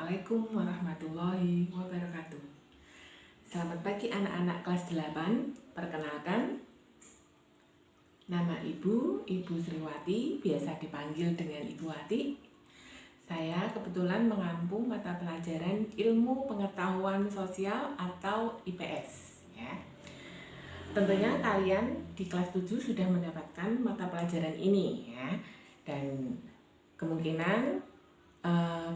Assalamualaikum warahmatullahi wabarakatuh. Selamat pagi anak-anak kelas 8. Perkenalkan, nama Ibu Sriwati, biasa dipanggil dengan Ibu Wati. Saya kebetulan mengampu mata pelajaran Ilmu Pengetahuan Sosial atau IPS ya. Tentunya kalian di kelas 7 sudah mendapatkan mata pelajaran ini ya. Dan kemungkinan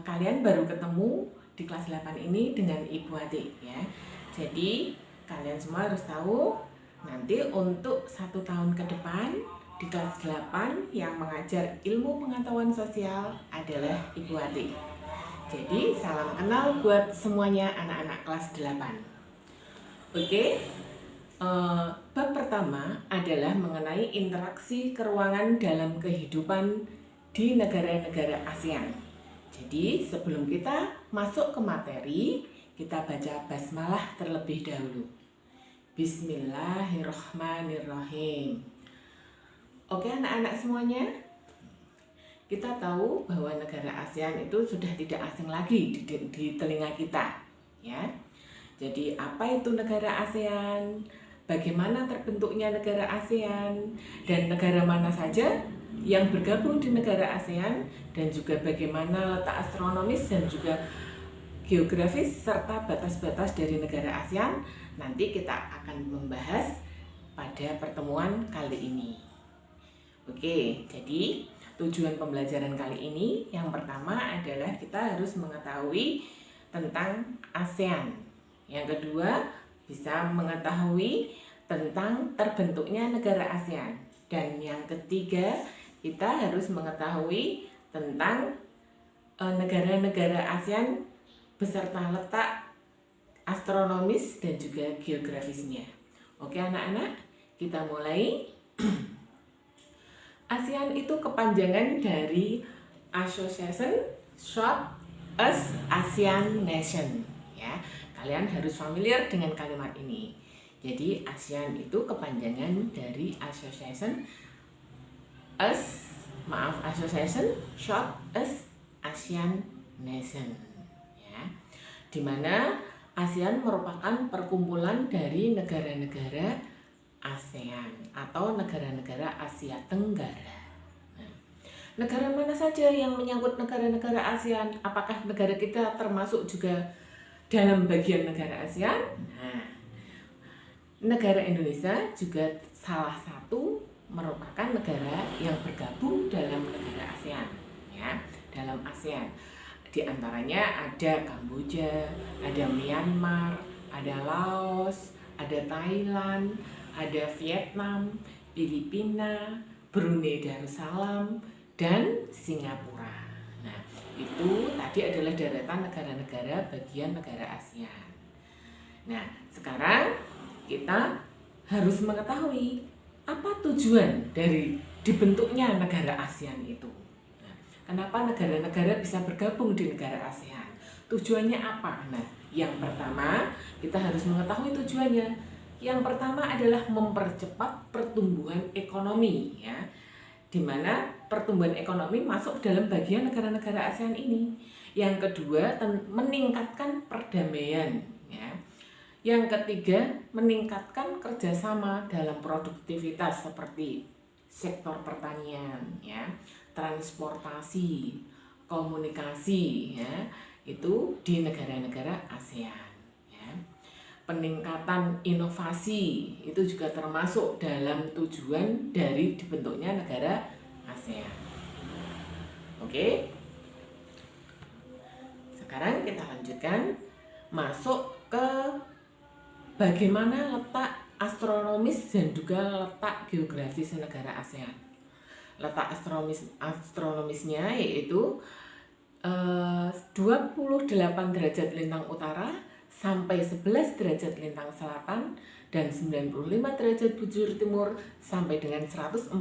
kalian baru ketemu di kelas 8 ini dengan Ibu Ati ya. Jadi kalian semua harus tahu nanti untuk 1 tahun ke depan di kelas 8 yang mengajar ilmu pengetahuan sosial adalah Ibu Ati. Jadi salam kenal buat semuanya anak-anak kelas 8. Oke, bab pertama adalah mengenai interaksi keruangan dalam kehidupan di negara-negara ASEAN. Jadi sebelum kita masuk ke materi, kita baca basmalah terlebih dahulu. Bismillahirrahmanirrahim. Oke anak-anak semuanya, kita tahu bahwa negara ASEAN itu sudah tidak asing lagi di telinga kita ya. Jadi apa itu negara ASEAN? Bagaimana terbentuknya negara ASEAN? Dan negara mana saja yang bergabung di negara ASEAN, dan juga bagaimana letak astronomis dan juga geografis serta batas-batas dari negara ASEAN nanti kita akan membahas pada pertemuan kali ini. Oke, jadi tujuan pembelajaran kali ini yang pertama adalah kita harus mengetahui tentang ASEAN. Yang kedua, bisa mengetahui tentang terbentuknya negara ASEAN. Dan yang ketiga, kita harus mengetahui tentang negara-negara ASEAN beserta letak astronomis dan juga geografisnya. Oke anak-anak, kita mulai. ASEAN itu kepanjangan dari Association Short as ASEAN Nation ya. Kalian harus familiar dengan kalimat ini. Jadi ASEAN itu kepanjangan dari Association Short as ASEAN Nation ya. Dimana ASEAN merupakan perkumpulan dari negara-negara ASEAN atau negara-negara Asia Tenggara. Nah, negara mana saja yang menyangkut negara-negara ASEAN? Apakah negara kita termasuk juga dalam bagian negara ASEAN? Nah, negara Indonesia juga salah satu merupakan negara yang bergabung dalam negara ASEAN ya, dalam ASEAN. Di antaranya ada Kamboja, ada Myanmar, ada Laos, ada Thailand, ada Vietnam, Filipina, Brunei Darussalam, dan Singapura. Nah, itu tadi adalah deretan negara-negara bagian negara ASEAN. Nah, sekarang kita harus mengetahui apa tujuan dari dibentuknya negara ASEAN itu. Nah, kenapa negara-negara bisa bergabung di negara ASEAN? Tujuannya apa? Nah, yang pertama kita harus mengetahui tujuannya. Yang pertama adalah mempercepat pertumbuhan ekonomi ya, di mana pertumbuhan ekonomi masuk dalam bagian negara-negara ASEAN ini. Yang kedua, meningkatkan perdamaian ya. Yang ketiga, meningkatkan kerjasama dalam produktivitas seperti sektor pertanian, ya, transportasi, komunikasi, ya, itu di negara-negara ASEAN. Ya. Peningkatan inovasi itu juga termasuk dalam tujuan dari dibentuknya negara ASEAN. Oke, sekarang kita lanjutkan masuk ke bagaimana letak astronomis dan juga letak geografis negara ASEAN. Letak astronomisnya yaitu 28 derajat lintang utara sampai 11 derajat lintang selatan dan 95 derajat bujur timur sampai dengan 141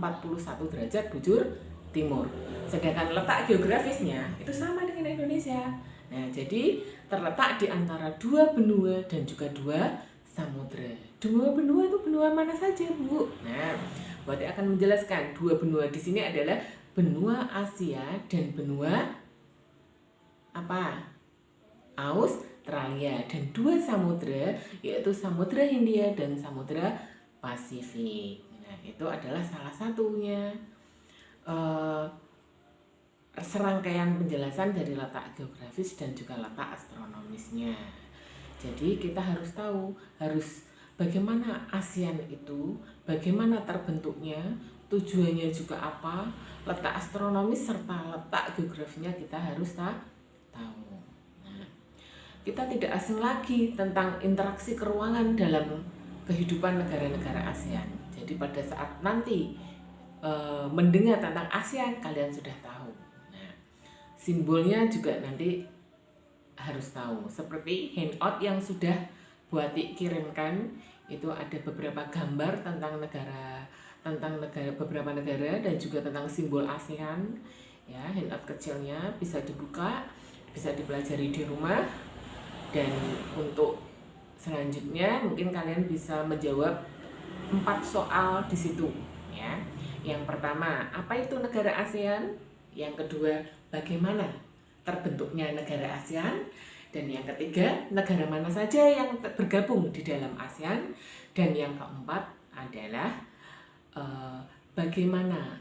derajat bujur timur. Sedangkan letak geografisnya itu sama dengan Indonesia. Nah, jadi terletak di antara 2 benua dan juga 2 samudra. 2 benua itu benua mana saja, Bu? Nah, Wati akan menjelaskan 2 benua di sini adalah benua Asia dan benua apa? Australia, dan 2 samudra yaitu Samudra Hindia dan Samudra Pasifik. Nah, itu adalah salah satunya serangkaian penjelasan dari letak geografis dan juga letak astronomisnya. Jadi kita harus tahu bagaimana ASEAN itu, bagaimana terbentuknya, tujuannya juga apa, letak astronomis serta letak geografinya kita harus tahu. Nah, kita tidak asing lagi tentang interaksi keruangan dalam kehidupan negara-negara ASEAN. Jadi pada saat nanti mendengar tentang ASEAN, kalian sudah tahu. Nah, simbolnya juga nanti harus tahu. Seperti handout yang sudah Buati kirimkan, itu ada beberapa gambar tentang beberapa negara dan juga tentang simbol ASEAN. Ya, handout kecilnya bisa dibuka, bisa dipelajari di rumah. Dan untuk selanjutnya mungkin kalian bisa menjawab 4 soal di situ, ya. Yang pertama, apa itu negara ASEAN? Yang kedua, bagaimana terbentuknya negara ASEAN? Dan yang ketiga, negara mana saja yang bergabung di dalam ASEAN? Dan yang keempat adalah bagaimana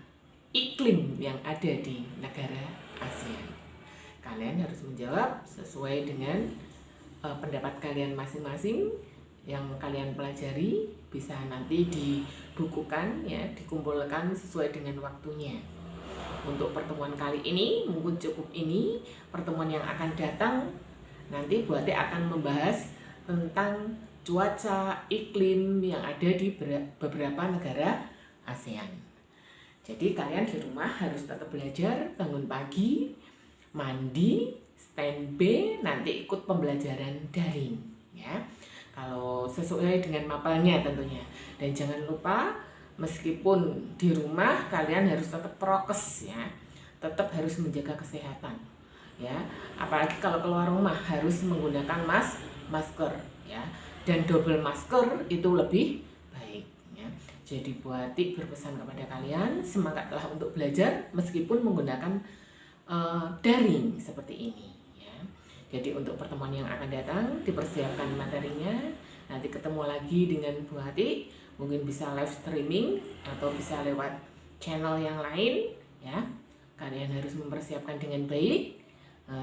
iklim yang ada di negara ASEAN. Kalian harus menjawab sesuai dengan pendapat kalian masing-masing yang kalian pelajari, bisa nanti dibukukan, ya, dikumpulkan sesuai dengan waktunya. Untuk pertemuan kali ini mungkin cukup ini. Pertemuan yang akan datang nanti Buati akan membahas tentang cuaca, iklim yang ada di beberapa negara ASEAN. Jadi kalian di rumah harus tetap belajar, bangun pagi, mandi, standby, nanti ikut pembelajaran daring, ya. Kalau sesuai dengan mapelnya tentunya. Dan jangan lupa, meskipun di rumah kalian harus tetap prokes, ya. Tetap harus menjaga kesehatan, ya. Apalagi kalau keluar rumah harus menggunakan masker, ya. Dan double masker itu lebih baik, ya. Jadi Buati berpesan kepada kalian, semangatlah untuk belajar meskipun menggunakan daring seperti ini, ya. Jadi untuk pertemuan yang akan datang dipersiapkan materinya. Nanti ketemu lagi dengan Buati, mungkin bisa live streaming atau bisa lewat channel yang lain, ya. Kalian harus mempersiapkan dengan baik.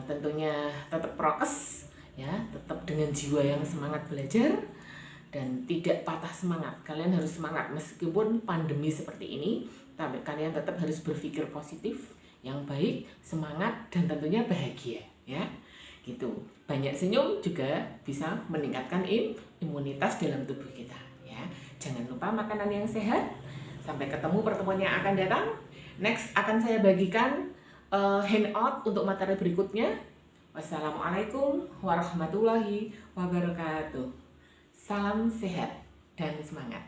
Tentunya tetap prokes, ya, tetap dengan jiwa yang semangat belajar dan tidak patah semangat. Kalian harus semangat meskipun pandemi seperti ini, tapi kalian tetap harus berpikir positif, yang baik, semangat, dan tentunya bahagia, ya. Gitu. Banyak senyum juga bisa meningkatkan imunitas dalam tubuh kita, ya. Jangan lupa makanan yang sehat. Sampai ketemu pertemuan yang akan datang. Next akan saya bagikan handout untuk materi berikutnya. Wassalamualaikum warahmatullahi wabarakatuh. Salam sehat dan semangat.